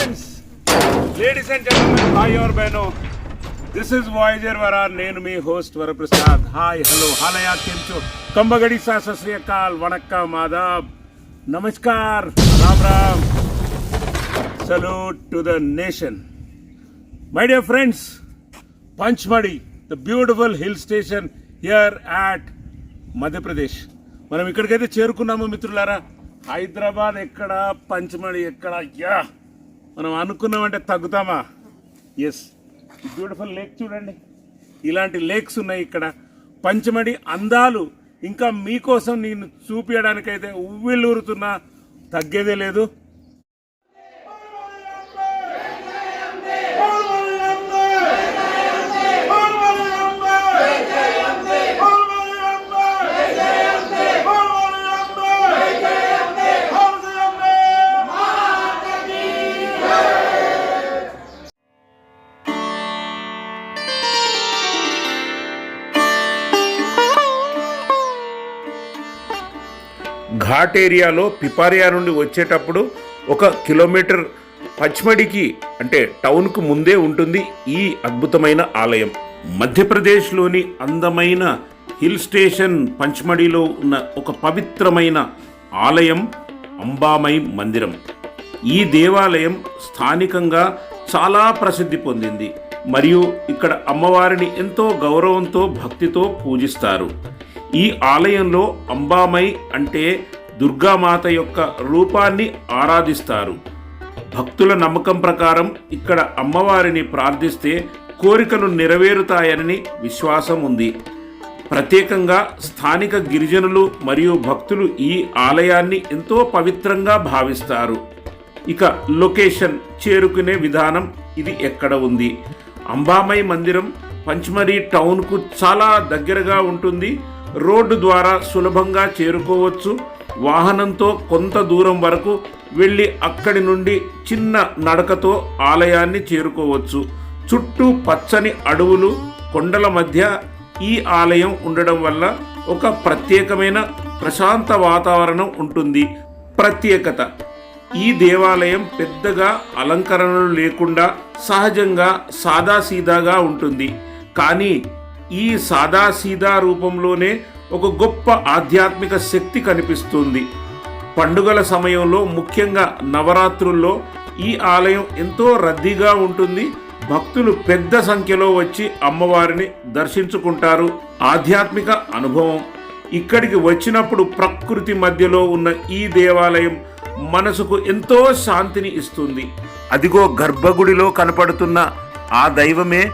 friends, ladies and gentlemen, bhai aur behno, this is Voyager Vara. నేను మీ host Varaprasad. Hi, hello, హాలయా, కేంచో, కంబగడి సా, సత్ శ్రీ అకాల్, vanakkam, Aadab, namaskar, Ram Ram, salute to the nation. My dear friends, Panchmadi, the beautiful hill station here at Madhya Pradesh. మనం ఇక్కడికైతే చేరుకున్నాము మిత్రులారా. హైదరాబాద్ ఎక్కడ, పంచమడి ఎక్కడ? Yeah, మనం అనుకున్నామంటే తగ్గుతామా? Yes, beautiful lake చూడండి. ఇలాంటి లేక్స్ ఉన్నాయి ఇక్కడ. పంచమడి అందాలు ఇంకా మీకోసం నేను చూపించడానికైతే ఉవ్విళ్ళూరుతున్నా, తగ్గేదే లేదు. ఘాట్ ఏరియాలో పిపారియా నుండి వచ్చేటప్పుడు 1 కిలోమీటర్ పచ్మడికి అంటే టౌన్కు ముందే ఉంటుంది ఈ అద్భుతమైన ఆలయం. మధ్యప్రదేశ్లోని అందమైన హిల్ స్టేషన్ పంచ్మడిలో ఉన్న ఒక పవిత్రమైన ఆలయం అంబామై మందిరం. ఈ దేవాలయం స్థానికంగా చాలా ప్రసిద్ధి పొందింది మరియు ఇక్కడ అమ్మవారిని ఎంతో గౌరవంతో భక్తితో పూజిస్తారు. ఈ ఆలయంలో అంబామై అంటే దుర్గామాత యొక్క రూపాన్ని ఆరాధిస్తారు. భక్తుల నమ్మకం ప్రకారం ఇక్కడ అమ్మవారిని ప్రార్థిస్తే కోరికలు నెరవేరుతాయని విశ్వాసం ఉంది. ప్రత్యేకంగా స్థానిక గిరిజనులు మరియు భక్తులు ఈ ఆలయాన్ని ఎంతో పవిత్రంగా భావిస్తారు. ఇక లొకేషన్, చేరుకునే విధానం, ఇది ఎక్కడ ఉంది? అంబామై మందిరం పంచ్మడి టౌన్కు చాలా దగ్గరగా ఉంటుంది. రోడ్డు ద్వారా సులభంగా చేరుకోవచ్చు. వాహనంతో కొంత దూరం వరకు వెళ్ళి అక్కడి నుండి చిన్న నడకతో ఆలయాన్ని చేరుకోవచ్చు. చుట్టూ పచ్చని అడవులు, కొండల మధ్య ఈ ఆలయం ఉండడం వల్ల ఒక ప్రత్యేకమైన ప్రశాంత వాతావరణం ఉంటుంది. ప్రత్యేకత, ఈ దేవాలయం పెద్దగా అలంకరణలు లేకుండా సహజంగా సాదాసీదాగా ఉంటుంది. కానీ ఈ సాదాసీదా రూపంలోనే ఒక గొప్ప ఆధ్యాత్మిక శక్తి కనిపిస్తుంది. పండుగల సమయంలో, ముఖ్యంగా నవరాత్రుల్లో ఈ ఆలయం ఎంతో రద్దీగా ఉంటుంది. భక్తులు పెద్ద సంఖ్యలో వచ్చి అమ్మవారిని దర్శించుకుంటారు. ఆధ్యాత్మిక అనుభవం, ఇక్కడికి వచ్చినప్పుడు ప్రకృతి మధ్యలో ఉన్న ఈ దేవాలయం మనసుకు ఎంతో శాంతిని ఇస్తుంది. అదిగో గర్భగుడిలో కనపడుతున్న ఆ దైవమే,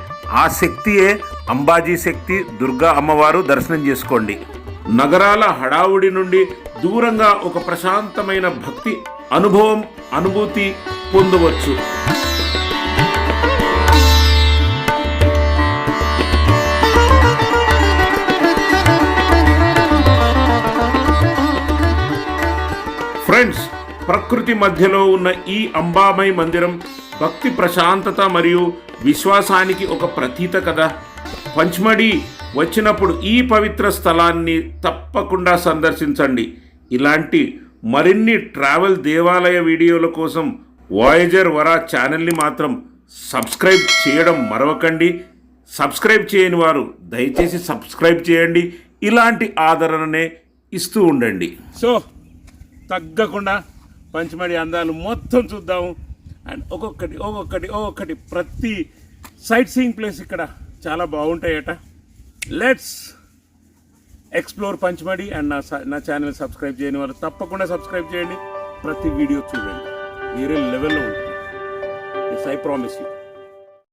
ఆ శక్తియే అంబాజీ శక్తి, దుర్గా అమ్మవారు. దర్శనం చేసుకోండి. నగరాల హడావుడి నుండి దూరంగా ఒక ప్రశాంతమైన భక్తి అనుభూతి పొందవచ్చు. ఫ్రెండ్స్, ప్రకృతి మధ్యలో ఉన్న ఈ అంబామై మందిరం భక్తి, ప్రశాంతత మరియు విశ్వాసానికి ఒక ప్రతీక కదా. పంచ్మడి వచ్చినప్పుడు ఈ పవిత్ర స్థలాన్ని తప్పకుండా సందర్శించండి. ఇలాంటి మరిన్ని ట్రావెల్ దేవాలయ వీడియోల కోసం వాయేజర్ వరా ఛానల్ని మాత్రం సబ్స్క్రైబ్ చేయడం మరవకండి. సబ్స్క్రైబ్ చేయని వారు దయచేసి సబ్స్క్రైబ్ చేయండి. ఇలాంటి ఆదరణనే ఇస్తూ ఉండండి. సో తగ్గకుండా పంచ్మడి అందాలు మొత్తం చూద్దాము. అండ్ ఒక్కొక్కటి ప్రతి సైట్ సీయింగ్ ప్లేస్ ఇక్కడ చాలా బాగుంటాయట. Let's explore Pachmarhi. అండ్ నా ఛానల్ సబ్స్క్రైబ్ చేయని వాళ్ళు తప్పకుండా సబ్స్క్రైబ్ చేయండి. ప్రతి వీడియో చూడండి, వేరే లెవెల్లో ఉంటుంది. Yes, I promise you.